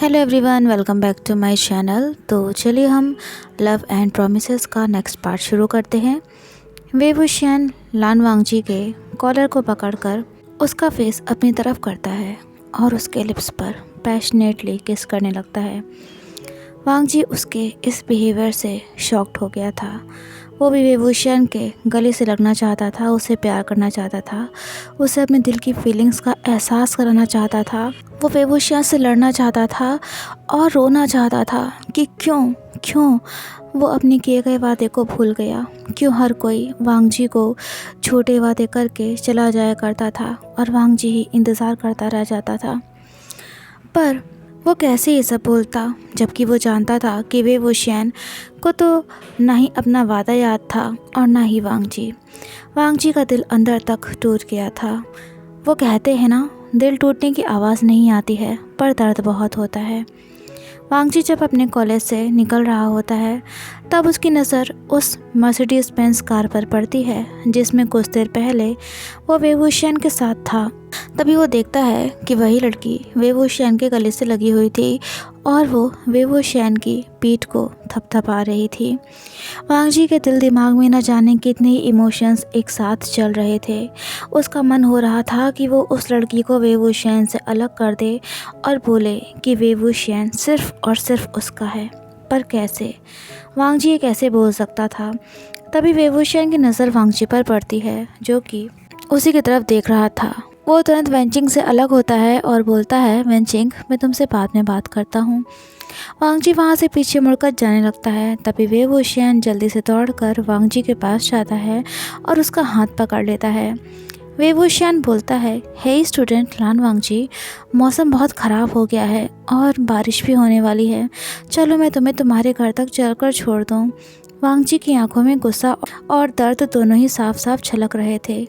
Hello everyone, welcome back to my channel. तो चलिए हम लव एंड प्रॉमिसेस का नेक्स्ट पार्ट शुरू करते हैं। वे वुशियन लान वांगजी के कॉलर को पकड़कर उसका फेस अपनी तरफ करता है और उसके लिप्स पर पैशनेटली किस करने लगता है। वांगजी उसके इस बिहेवियर से शॉक्ड हो गया था। वो भी वेवुशियन के गले से लगना चाहता था, उसे प्यार करना चाहता था, उसे अपने दिल की फीलिंग्स का एहसास कराना चाहता था। वो वेवुशियन से लड़ना चाहता था और रोना चाहता था कि क्यों वो अपने किए गए वादे को भूल गया। क्यों हर कोई वांगजी को छोटे वादे करके चला जाया करता था और वांगजी ही इंतज़ार करता रह जाता था। पर वो कैसे ये सब बोलता, जबकि वो जानता था कि वे वुशियन को तो ना ही अपना वादा याद था और ना ही वांगजी का दिल अंदर तक टूट गया था। वो कहते हैं ना, दिल टूटने की आवाज़ नहीं आती है पर दर्द बहुत होता है। वांगजी जब अपने कॉलेज से निकल रहा होता है तब उसकी नज़र उस मर्सिडीज बेंज कार पर पड़ती है जिसमें कुछ देर पहले वो वेवुशियन के साथ था। तभी वो देखता है कि वही लड़की वेवुशियन के गले से लगी हुई थी और वो वेवुशियन की पीठ को थपथपा रही थी। वांगजी के दिल दिमाग में न जाने कितने ही इमोशंस एक साथ चल रहे थे। उसका मन हो रहा था कि वो उस लड़की को वेवुशियन से अलग कर दे और बोले कि वेवुशियन सिर्फ और सिर्फ उसका है। पर कैसे? वांगजी ये कैसे बोल सकता था? तभी वेवुशियन की नज़र वांगजी पर पड़ती है जो कि उसी की तरफ देख रहा था। वो तुरंत वेंचिंग से अलग होता है और बोलता है, वेंचिंग, मैं तुमसे बाद में बात करता हूँ। वांगजी वहाँ से पीछे मुड़कर जाने लगता है। तभी वेवुशियन जल्दी से दौड़कर वांगजी के पास जाता है और उसका हाथ पकड़ लेता है। वेवुशियन बोलता है, हे स्टूडेंट लान वांगजी, मौसम बहुत ख़राब हो गया है और बारिश भी होने वाली है। चलो मैं तुम्हें तुम्हारे घर तक चलकर छोड़ दूँ। वांगजी की आंखों में गुस्सा और दर्द दोनों ही साफ साफ छलक रहे थे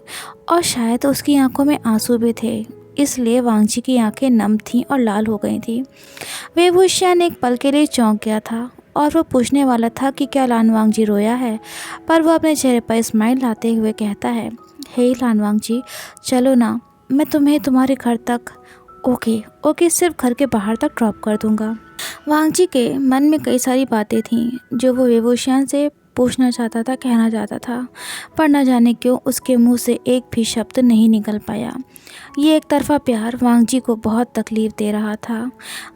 और शायद उसकी आंखों में आंसू भी थे, इसलिए वांगजी की आंखें नम थीं और लाल हो गई थीं। वेवुशियन एक पल के लिए चौंक गया था और वो पूछने वाला था कि क्या लान वांगजी रोया है, पर वो अपने चेहरे पर स्माइल लाते हुए कहता है, हे लान वांगजी, चलो ना, मैं तुम्हें तुम्हारे घर तक ओके सिर्फ घर के बाहर तक ड्रॉप कर दूंगा। वांगजी के मन में कई सारी बातें थीं जो वो वेवुशियन से पूछना चाहता था, कहना चाहता था, पर न जाने क्यों उसके मुंह से एक भी शब्द नहीं निकल पाया। ये एक तरफा प्यार वांगजी को बहुत तकलीफ़ दे रहा था।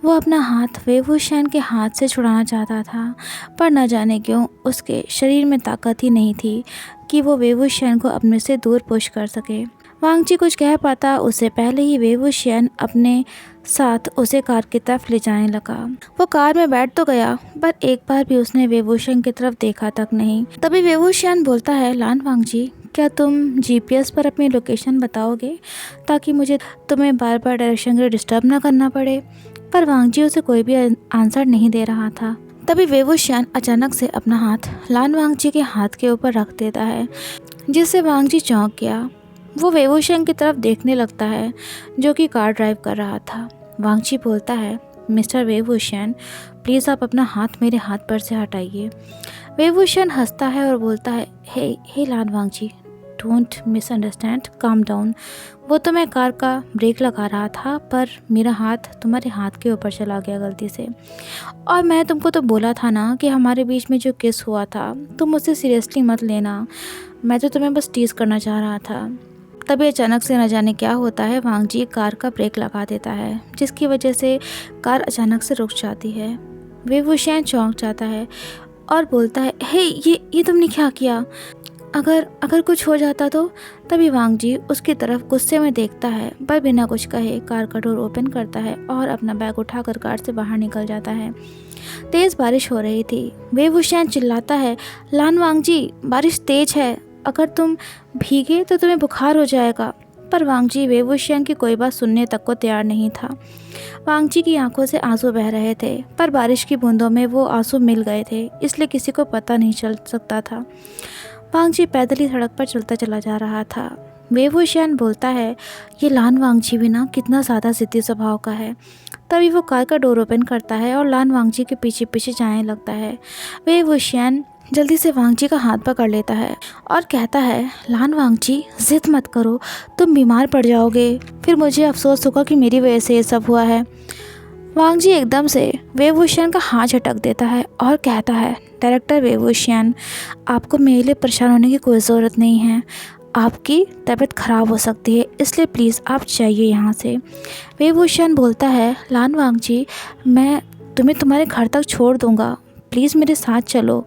वो अपना हाथ वेवुशियन के हाथ से छुड़ाना चाहता था, पर न जाने क्यों उसके शरीर में ताकत ही नहीं थी कि वो वेवुशियन को अपने से दूर पुश कर सके। वांगजी कुछ कह पाता उससे पहले ही वेवुशियन अपने साथ उसे कार की तरफ ले जाने लगा। वो कार में बैठ तो गया, पर एक बार भी उसने वेवुशियन की तरफ देखा तक नहीं। तभी वेवुशियन बोलता है, लान वांगजी, क्या तुम जीपीएस पर अपनी लोकेशन बताओगे ताकि मुझे तुम्हें बार बार डायरेक्शन के लिए डिस्टर्ब ना करना पड़े? पर वांगजी उसे कोई भी आंसर नहीं दे रहा था। तभी वेवुशियन अचानक से अपना हाथ लान वांगजी के हाथ के ऊपर रख देता है, जिससे वांगजी चौंक गया। वो वेवुशियन की तरफ देखने लगता है जो कि कार ड्राइव कर रहा था। वांगजी बोलता है, मिस्टर वेवुशियन, प्लीज़ आप अपना हाथ मेरे हाथ पर से हटाइए। वेवुशियन हंसता है और बोलता है, हे लान वांगजी, डोंट मिसअंडरस्टैंड, काम डाउन। वो तो मैं कार का ब्रेक लगा रहा था, पर मेरा हाथ तुम्हारे हाथ के ऊपर चला गया गलती से। और मैं तुमको तो बोला था ना कि हमारे बीच में जो किस हुआ था तुम उसे सीरियसली मत लेना, मैं तो तुम्हें बस टीज़ करना चाह रहा था। तभी अचानक से न जाने क्या होता है, वांगजी कार का ब्रेक लगा देता है, जिसकी वजह से कार अचानक से रुक जाती है। वेवुशियन चौंक जाता है और बोलता है, हे ये तुमने क्या किया? अगर कुछ हो जाता तो? तभी वांगजी उसकी तरफ गुस्से में देखता है, पर बिना कुछ कहे कार का डोर ओपन करता है और अपना बैग उठाकर कार से बाहर निकल जाता है। तेज़ बारिश हो रही थी। वेवुशियन चिल्लाता है, लान वांगजी, बारिश तेज़ है, अगर तुम भीगे तो तुम्हें बुखार हो जाएगा। पर वांगजी वेवुशियन की कोई बात सुनने तक को तैयार नहीं था। वांगजी की आंखों से आंसू बह रहे थे, पर बारिश की बूंदों में वो आंसू मिल गए थे, इसलिए किसी को पता नहीं चल सकता था। वांगजी पैदल ही सड़क पर चलता चला जा रहा था। वेवुशियन बोलता है, ये लान वांगजी भी ना कितना ज़्यादा ज़िद्दी स्वभाव का है। तभी वो कार का डोर ओपन करता है और लान वांगजी के पीछे पीछे जाने लगता है। वेवुशियन जल्दी से वांगजी का हाथ पकड़ लेता है और कहता है, लान वांगजी, जिद मत करो, तुम बीमार पड़ जाओगे, फिर मुझे अफसोस होगा कि मेरी वजह से ये सब हुआ है। वांग जी एकदम से वेवूशियन का हाथ झटक देता है और कहता है, डायरेक्टर वेवूशियन, आपको मेरे लिए परेशान होने की कोई ज़रूरत नहीं है। आपकी तबीयत ख़राब हो सकती है, इसलिए प्लीज़ आप जाइए यहाँ से। वेवूशियन बोलता है, लान वांग जी, मैं तुम्हें तुम्हारे घर तक छोड़ दूँगा, प्लीज़ मेरे साथ चलो।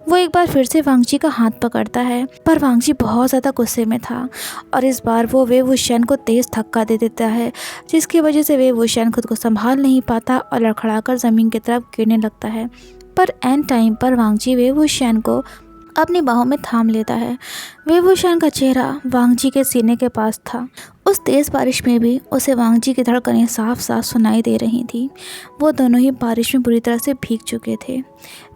वो एक बार फिर से वांग जी का हाथ पकड़ता है, पर वांग जी बहुत ज़्यादा गुस्से में था और इस बार वो वेवूशियन को तेज़ धक्का दे देता है, जिसकी वजह से वेवूशियन खुद को संभाल नहीं पाता और लड़खड़ाकर ज़मीन की तरफ गिरने लगता है। पर एन टाइम पर वांग जी वेवूशियन को अपनी बाहों में थाम लेता है। वेवूशियन का चेहरा वांग जी के सीने के पास था। उस तेज़ बारिश में भी उसे वांग जी की धड़कनें साफ साफ सुनाई दे रही थी। वो दोनों ही बारिश में बुरी तरह से भीग चुके थे।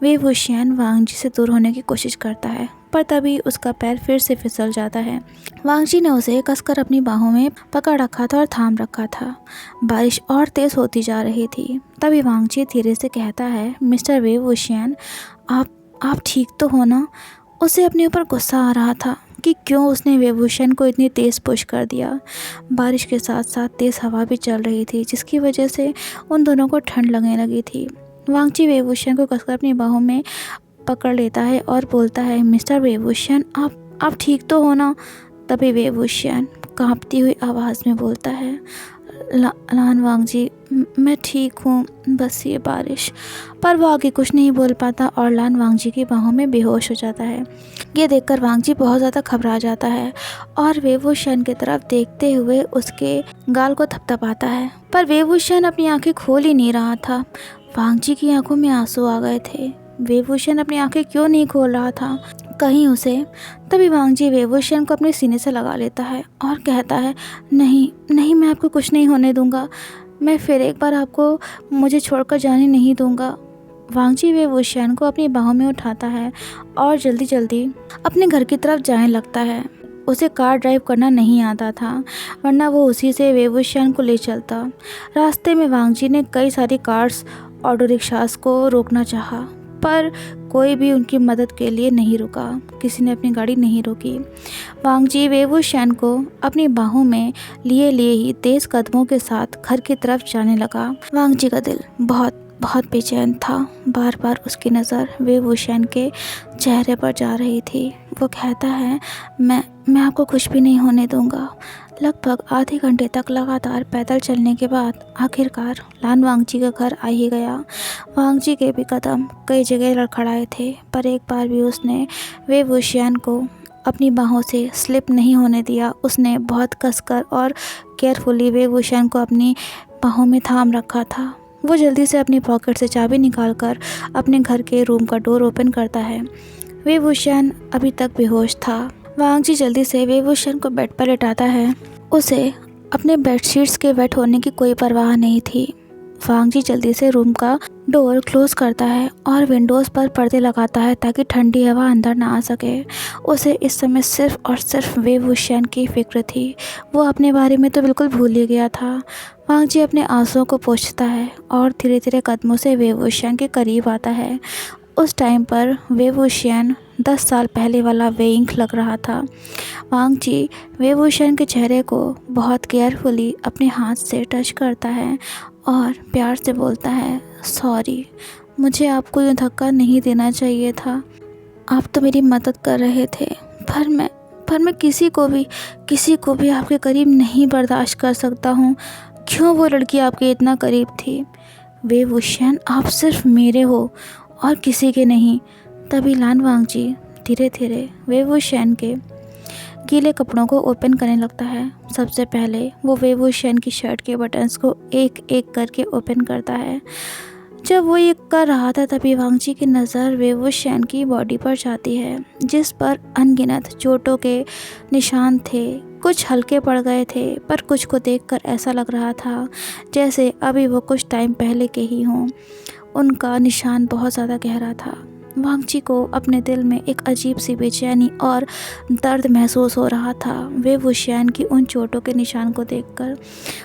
वेवूशियन वांग जी से दूर होने की कोशिश करता है, पर तभी उसका पैर फिर से फिसल जाता है। वांग जी ने उसे कसकर अपनी बाहों में पकड़ रखा था और थाम रखा था। बारिश और तेज़ होती जा रही थी। तभी वांग जी धीरे से कहता है, मिस्टर वेवूशियन, आप ठीक तो हो ना? उसे अपने ऊपर गुस्सा आ रहा था कि क्यों उसने वेवूशियन को इतनी तेज़ पुश कर दिया। बारिश के साथ साथ तेज़ हवा भी चल रही थी, जिसकी वजह से उन दोनों को ठंड लगने लगी थी। वांग जी वेवूशियन को कसकर अपनी बाहों में पकड़ लेता है और बोलता है, मिस्टर वेवूशियन, आप ठीक तो हो ना? तभी वेवूशियन कांपती हुई आवाज़ में बोलता है, लान वांग जी, मैं ठीक हूँ, बस ये बारिश। पर वो आगे कुछ नहीं बोल पाता और लान वांग जी की बाहों में बेहोश हो जाता है। ये देखकर वांग जी बहुत ज़्यादा घबरा जाता है और वेवूशियन की तरफ देखते हुए उसके गाल को थपथपाता है, पर वेवूशियन अपनी आंखें खोल ही नहीं रहा था। वांग जी की आंखों में आंसू आ गए थे। वेवूशियन अपनी आंखें क्यों नहीं खोल रहा था कहीं उसे। तभी वांग जी वेवूशियन को अपने सीने से लगा लेता है और कहता है, नहीं नहीं, मैं आपको कुछ नहीं होने दूंगा, मैं फिर एक बार आपको मुझे छोड़कर जाने नहीं दूंगा। वांग जी वेवूशियन को अपनी बाहों में उठाता है और जल्दी जल्दी अपने घर की तरफ जाने लगता है। उसे कार ड्राइव करना नहीं आता था, वरना वो उसी से वेवूशियन को ले चलता। रास्ते में वांग जी ने कई सारी कार्स, ऑटो रिक्शास को रोकना चाहा, पर कोई भी उनकी मदद के लिए नहीं रुका। किसी ने अपनी गाड़ी नहीं रोकी। वांग जी वेवूशियन को अपनी बाहों में लिए ही तेज़ कदमों के साथ घर की तरफ जाने लगा। वांग जी का दिल बहुत बहुत बेचैन था। बार बार उसकी नज़र वेवूशियन के चेहरे पर जा रही थी। वो कहता है, मैं आपको कुछ भी नहीं होने दूंगा। लगभग आधे घंटे तक लगातार पैदल चलने के बाद आखिरकार लान वांग जी का घर आ ही गया। वांग जी के भी कदम कई जगह लड़खड़ाए थे, पर एक बार भी उसने वेवूशियन को अपनी बाहों से स्लिप नहीं होने दिया। उसने बहुत कसकर और केयरफुली वेवूशियन को अपनी बाहों में थाम रखा था। वो जल्दी से अपनी पॉकेट से चाबी निकालकर अपने घर के रूम का डोर ओपन करता है। वेवूशियन अभी तक बेहोश था। वांग जी जल्दी से वेवूशियन को बेड पर लेटाता है। उसे अपने बेडशीट्स के वेट होने की कोई परवाह नहीं थी। वांग जी जल्दी से रूम का डोर क्लोज करता है और विंडोज़ पर पर्दे लगाता है ताकि ठंडी हवा अंदर ना आ सके। उसे इस समय सिर्फ और सिर्फ वेवूशियन की फिक्र थी। वो अपने बारे में तो बिल्कुल भूल ही गया था। वांग जी अपने आंसुओं को पोंछता है और धीरे धीरे कदमों से वेवूशियन के करीब आता है। उस टाइम पर वेवूशियन 10 साल पहले वाला वेइंग लग रहा था। वांग जी वेवूशियन के चेहरे को बहुत केयरफुली अपने हाथ से टच करता है और प्यार से बोलता है, सॉरी, मुझे आपको यूँ धक्का नहीं देना चाहिए था। आप तो मेरी मदद कर रहे थे, पर मैं किसी को भी आपके करीब नहीं बर्दाश्त कर सकता हूँ। क्यों वो लड़की आपके इतना करीब थी? वेवूशियन, आप सिर्फ मेरे हो और किसी के नहीं। तभी लान वांग जी धीरे धीरे वेवूशियन के गीले कपड़ों को ओपन करने लगता है। सबसे पहले वो वेवूशियन की शर्ट के बटन्स को एक एक करके ओपन करता है। जब वो ये कर रहा था तभी वांग जी की नज़र वेवूशियन की बॉडी पर जाती है, जिस पर अनगिनत चोटों के निशान थे। कुछ हल्के पड़ गए थे, पर कुछ को देखकर ऐसा लग रहा था जैसे अभी वो कुछ टाइम पहले के ही हों। उनका निशान बहुत ज़्यादा गहरा था। वांग जी को अपने दिल में एक अजीब सी बेचैनी और दर्द महसूस हो रहा था वेवूशियन की उन चोटों के निशान को देखकर।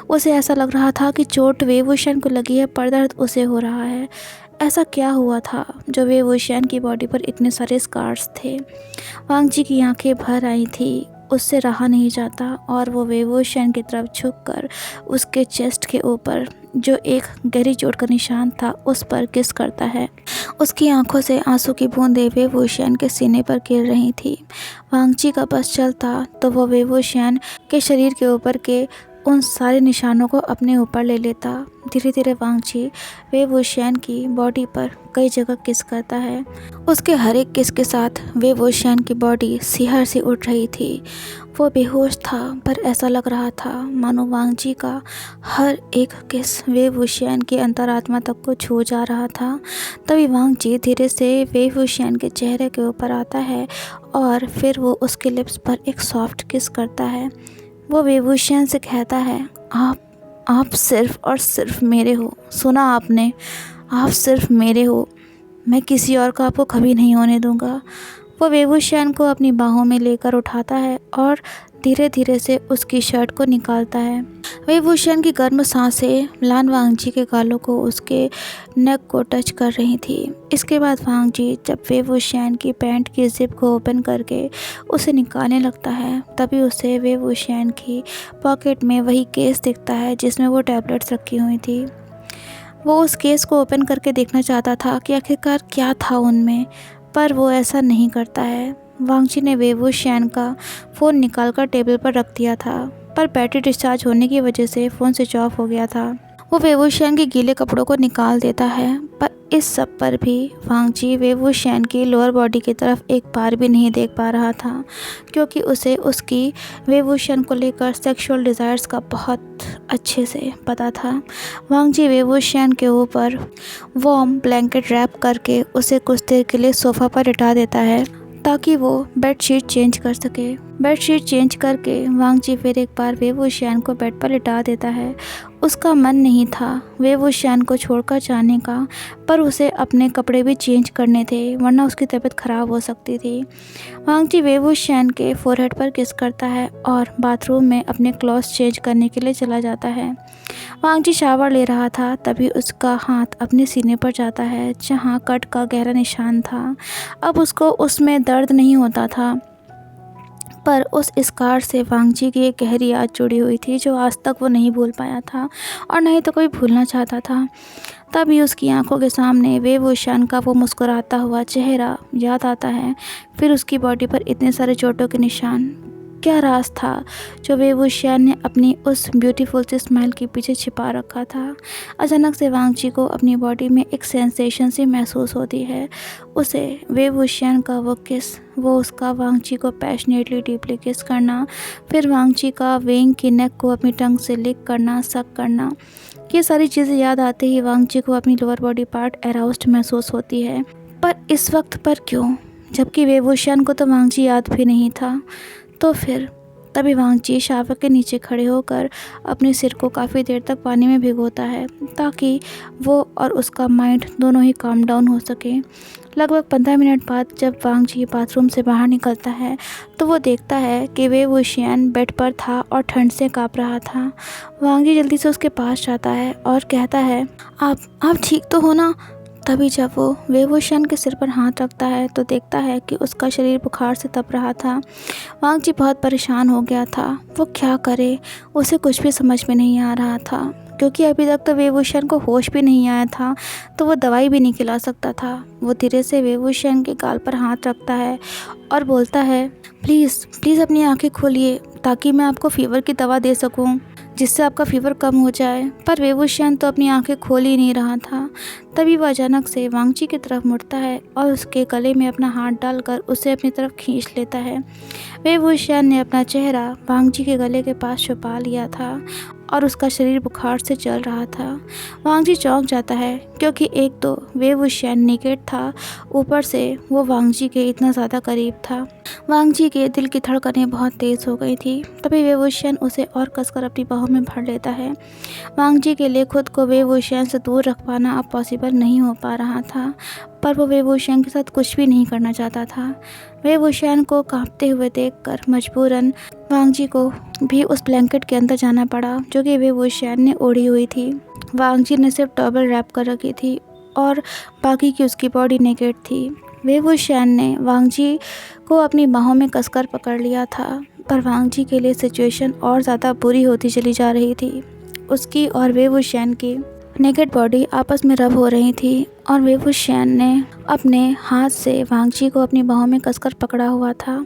उसे ऐसा लग रहा था कि चोट वेवूशियन को लगी है, पर दर्द उसे हो रहा है। ऐसा क्या हुआ था जो वेवूशियन की बॉडी पर इतने सारे स्कार्स थे? वांग जी की आंखें भर आई थी। उससे रहा नहीं जाता और वो वेवूशियन की तरफ झुककर उसके चेस्ट के ऊपर जो एक गहरी चोट का निशान था उस पर किस करता है। उसकी आंखों से आंसू की बूंदें वे वुशियन के सीने पर गिर रही थी। वांगची का बस चलता तो वो वे वुशियन के शरीर के ऊपर के उन सारे निशानों को अपने ऊपर ले लेता। धीरे धीरे वांगची वे वुशियन की बॉडी पर कई जगह किस करता है। उसके हर एक किस के साथ वे वुशियन की बॉडी सिहर सी उठ रही थी। वो बेहोश था, पर ऐसा लग रहा था मानो वांगची का हर एक किस वे वुशियन की अंतरात्मा तक को छू जा रहा था। तभी वांगची धीरे से वे वुशियन के चेहरे के ऊपर आता है और फिर वो उसके लिप्स पर एक सॉफ्ट किस करता है। वो वे वुशियन से कहता है, आप सिर्फ़ और सिर्फ मेरे हो। सुना आपने, आप सिर्फ मेरे हो। मैं किसी और का आपको कभी नहीं होने दूंगा। वो वे वुशियन को अपनी बाहों में लेकर उठाता है और धीरे धीरे से उसकी शर्ट को निकालता है। वे वुशियन की गर्म सांसें लान वांगजी के गालों को उसके नेक को टच कर रही थी। इसके बाद वांगजी जब वे वुशियन की पैंट की जिप को ओपन करके उसे निकालने लगता है, तभी उसे वे वुशियन की पॉकेट में वही केस दिखता है जिसमें वो टैबलेट्स रखी हुई थी। वो उस केस को ओपन करके देखना चाहता था कि आखिरकार क्या था उनमें, पर वो ऐसा नहीं करता है। वांगची ने वे वुशियन का फ़ोन निकालकर टेबल पर रख दिया था, पर बैटरी डिस्चार्ज होने की वजह से फ़ोन स्विच ऑफ हो गया था। वो वे वुशियन के गीले कपड़ों को निकाल देता है, पर इस सब पर भी वांगची वे वुशियन की लोअर बॉडी की तरफ एक बार भी नहीं देख पा रहा था, क्योंकि उसे उसकी वे वुशियन को लेकर सेक्सुअल डिज़ायर्स का बहुत अच्छे से पता था। वांगची वे वुशियन के ऊपर वार्म ब्लैंकेट रैप करके उसे कुछ देर के लिए सोफ़ा पर लिटा देता है ताकि वो बेडशीट चेंज कर सके। बेडशीट चेंज करके वांगची फिर एक बार वे वुशियन को बेड पर लिटा देता है। उसका मन नहीं था वे वुशियन को छोड़कर जाने का, पर उसे अपने कपड़े भी चेंज करने थे, वरना उसकी तबीयत ख़राब हो सकती थी। वांगची वे वुशियन के फोरहेड पर किस करता है और बाथरूम में अपने क्लॉथ्स चेंज करने के लिए चला जाता है। वांगची शावर ले रहा था, तभी उसका हाथ अपने सीने पर जाता है जहाँ कट का गहरा निशान था। अब उसको उसमें दर्द नहीं होता था, पर उस स्कार से वांगची की एक गहरी याद जुड़ी हुई थी जो आज तक वो नहीं भूल पाया था और नहीं तो कोई भूलना चाहता था। तभी उसकी आंखों के सामने वे वुशियन का वो मुस्कुराता हुआ चेहरा याद आता है। फिर उसकी बॉडी पर इतने सारे चोटों के निशान। क्या राज था जो वे वुशियन ने अपनी उस ब्यूटीफुल सी स्माइल के पीछे छिपा रखा था। अचानक से वांगची को अपनी बॉडी में एक सेंसेशन सी महसूस होती है। उसे वे वुशियन का वो किस, वो उसका वांगची को पैशनेटली डीपली किस करना, फिर वांगची का वेंग की नेक को अपनी टंग से लिक करना, सक करना, ये सारी चीज़ें याद आते ही वांगची को अपनी लोअर बॉडी पार्ट अराउज्ड महसूस होती है। पर इस वक्त पर क्यों, जबकि वे वुशियन को तो वांगची याद भी नहीं था। तो फिर तभी वांगची शावर के नीचे खड़े होकर अपने सिर को काफ़ी देर तक पानी में भिगोता है ताकि वो और उसका माइंड दोनों ही काम डाउन हो सके। लगभग 15 मिनट बाद जब वांगची बाथरूम से बाहर निकलता है तो वो देखता है कि वे वुशियन बेड पर था और ठंड से काँप रहा था। वांगची जल्दी से उसके पास जाता है और कहता है, आप ठीक तो हो ना? तभी जब वो वे वुशियन के सिर पर हाथ रखता है तो देखता है कि उसका शरीर बुखार से तप रहा था। वांगची बहुत परेशान हो गया था। वो क्या करे, उसे कुछ भी समझ में नहीं आ रहा था, क्योंकि अभी तक तो वे वुशियन को होश भी नहीं आया था, तो वो दवाई भी नहीं खिला सकता था। वो धीरे से वे वुशियन के गाल पर हाथ रखता है और बोलता है, प्लीज़ अपनी आंखें खोलिए ताकि मैं आपको फ़ीवर की दवा दे सकूं, जिससे आपका फ़ीवर कम हो जाए। पर वे वुशियन तो अपनी आंखें खोल ही नहीं रहा था। तभी वह अचानक से वांगची की तरफ मुड़ता है और उसके गले में अपना हाथ डालकर उसे अपनी तरफ खींच लेता है। वे वुशियन ने अपना चेहरा वांगची के गले के पास छुपा लिया था और उसका शरीर बुखार से जल रहा था। वांगची चौंक जाता है, क्योंकि एक तो वे वुशियन नेकेड था, ऊपर से वो वांगची के इतना ज़्यादा करीब था। वांगची के दिल की धड़कनें बहुत तेज़ हो गई थी। तभी वे वुशियन उसे और कसकर अपनी बाहों में भर लेता है। वांगची के लिए खुद को वे वुशियन से दूर रख पाना अब पॉसिबल नहीं हो पा रहा था, पर वो वे वुशियन के साथ कुछ भी नहीं करना चाहता था। वे वुशियन को कांपते हुए देखकर मजबूरन वांगची को भी उस ब्लैंकेट के अंदर जाना पड़ा जो कि वे वुशियन ने ओढ़ी हुई थी। वांगची ने सिर्फ टॉवल रैप कर रखी थी और बाकी की उसकी बॉडी नेकेड थी। वे वुशियन ने वांगची को अपनी बाहों में कसकर पकड़ लिया था, पर वांगची के लिए सिचुएशन और ज़्यादा बुरी होती चली जा रही थी। उसकी और वे वुशियन की नेकेड बॉडी आपस में रब हो रही थी और वे वुशियन ने अपने हाथ से वांग जी को अपनी बाहों में कसकर पकड़ा हुआ था।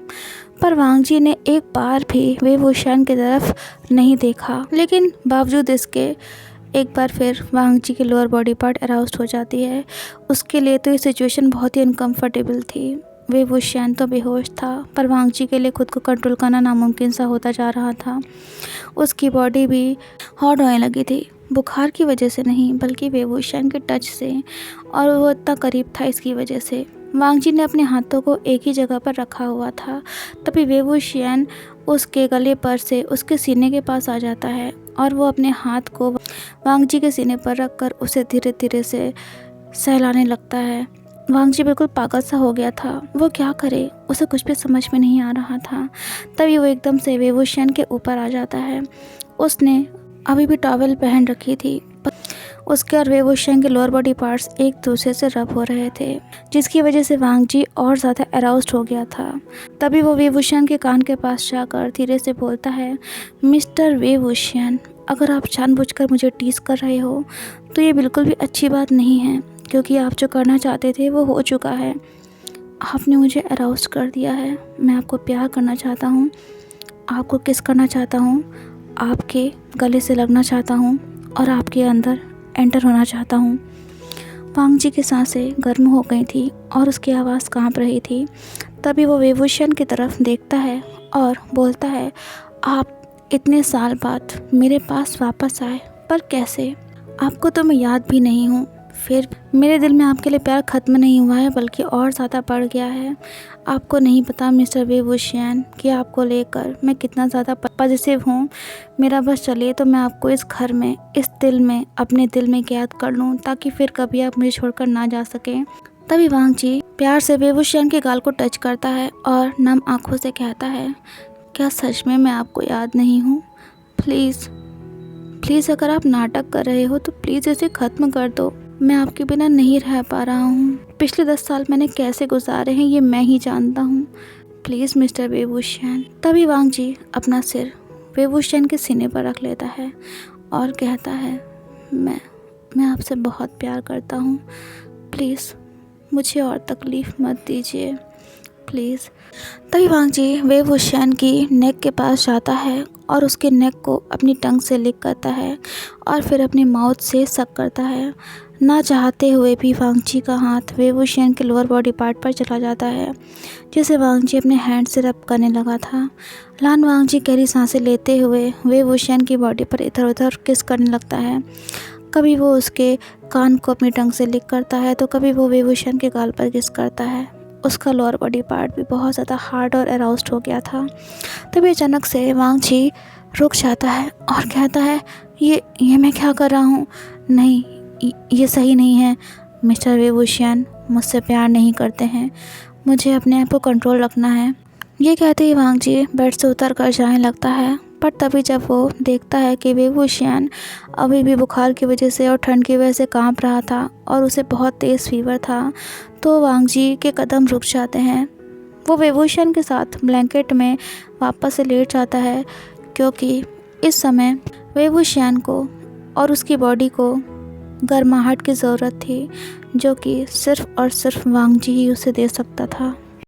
पर वांग जी ने एक बार भी वे वुशियन की तरफ नहीं देखा, लेकिन बावजूद इसके एक बार फिर वांग जी की लोअर बॉडी पार्ट अराउज्ड हो जाती है। उसके लिए तो ये सिचुएशन बहुत ही अनकम्फर्टेबल थी। वे वुशियन तो बेहोश था, पर वांग जी के लिए खुद को कंट्रोल करना नामुमकिन सा होता जा रहा था। उसकी बॉडी भी हॉट होने लगी थी, बुखार की वजह से नहीं बल्कि वे वुशियन के टच से, और वो इतना करीब था इसकी वजह से। वांग जी ने अपने हाथों को एक ही जगह पर रखा हुआ था, तभी वे वुशियन उसके गले पर से उसके सीने के पास आ जाता है और वो अपने हाथ को वांग जी के सीने पर रखकर उसे धीरे धीरे से सहलाने लगता है। वांग जी बिल्कुल पागल सा हो गया था, वो क्या करे, उसे कुछ भी समझ में नहीं आ रहा था। तभी वो एकदम से वे वुशियन के ऊपर आ जाता है। उसने अभी भी टॉवेल पहन रखी थी, उसके और वे वुशियन के लोअर बॉडी पार्ट्स एक दूसरे से रब हो रहे थे, जिसकी वजह से वांग जी और ज़्यादा अराउज्ड हो गया था। तभी वो वे वुशियन के कान के पास जाकर धीरे से बोलता है, मिस्टर वे वुशियन, अगर आप जानबूझकर मुझे टीज़ कर रहे हो तो ये बिल्कुल भी अच्छी बात नहीं है, क्योंकि आप जो करना चाहते थे वो हो चुका है। आपने मुझे अराउज कर दिया है। मैं आपको प्यार करना चाहता हूँ, आपको किस करना चाहता हूँ, आपके गले से लगना चाहता हूँ और आपके अंदर एंटर होना चाहता हूँ। वांग जी की सांसें गर्म हो गई थी और उसकी आवाज़ कांप रही थी। तभी वो वे वुशियन की तरफ देखता है और बोलता है, आप इतने साल बाद मेरे पास वापस आए, पर कैसे? आपको तो मैं याद भी नहीं हूँ, फिर मेरे दिल में आपके लिए प्यार ख़त्म नहीं हुआ है बल्कि और ज़्यादा बढ़ गया है। आपको नहीं पता मिस्टर वे वुशियन कि आपको लेकर मैं कितना ज़्यादा पॉजिटिव हूँ। मेरा बस चलिए तो मैं आपको इस घर में, इस दिल में, अपने दिल में कैद कर लूँ ताकि फिर कभी आप मुझे छोड़कर ना जा सकें। तभी वांग जी प्यार से वे वुशियन के गाल को टच करता है और नम आँखों से कहता है, क्या सच में मैं आपको याद नहीं हूँ? प्लीज़ अगर आप नाटक कर रहे हो तो प्लीज़ इसे ख़त्म कर दो। मैं आपके बिना नहीं रह पा रहा हूँ। पिछले 10 साल मैंने कैसे गुजारे हैं ये मैं ही जानता हूँ। प्लीज़ मिस्टर वे वुशियन। तभी वांग जी अपना सिर वे वुशियन के सीने पर रख लेता है और कहता है, मैं आपसे बहुत प्यार करता हूँ। प्लीज़ मुझे और तकलीफ़ मत दीजिए, प्लीज़। तभी वांग जी वे वुशियन की नेक के पास जाता है और उसके नेक को अपनी टंग से लिक करता है और फिर अपनी माउथ से सक करता है। ना चाहते हुए भी वांग जी का हाथ वे वुशियन के लोअर बॉडी पार्ट पर चला जाता है, जिसे वांग जी अपने हैंड से रब करने लगा था। लान वांग जी गहरी सांसें लेते हुए वे वुशियन की बॉडी पर इधर उधर किस करने लगता है। कभी वो उसके कान को अपनी टंग से लिक करता है तो कभी वो वे वुशियन के गाल पर किस करता है। उसका लोअर बॉडी पार्ट भी बहुत ज़्यादा हार्ड और अराउज्ड हो गया था। तभी अचानक से वांग जी रुक जाता है और कहता है, ये मैं क्या कर रहा हूँ? नहीं, ये सही नहीं है। मिस्टर वे वुशियन मुझसे प्यार नहीं करते हैं, मुझे अपने आप को कंट्रोल रखना है। ये कहते ही वांग जी बेड से उतर कर जाने लगता है, पर तभी जब वो देखता है कि वे वुशियन अभी भी बुखार की वजह से और ठंड की वजह से कांप रहा था और उसे बहुत तेज़ फीवर था, तो वांग जी के कदम रुक जाते हैं। वो वे वुशियन के साथ ब्लैंकेट में वापस से लेट जाता है, क्योंकि इस समय वे वुशियन को और उसकी बॉडी को गर्माहट की ज़रूरत थी, जो कि सिर्फ़ और सिर्फ वांग जी ही उसे दे सकता था।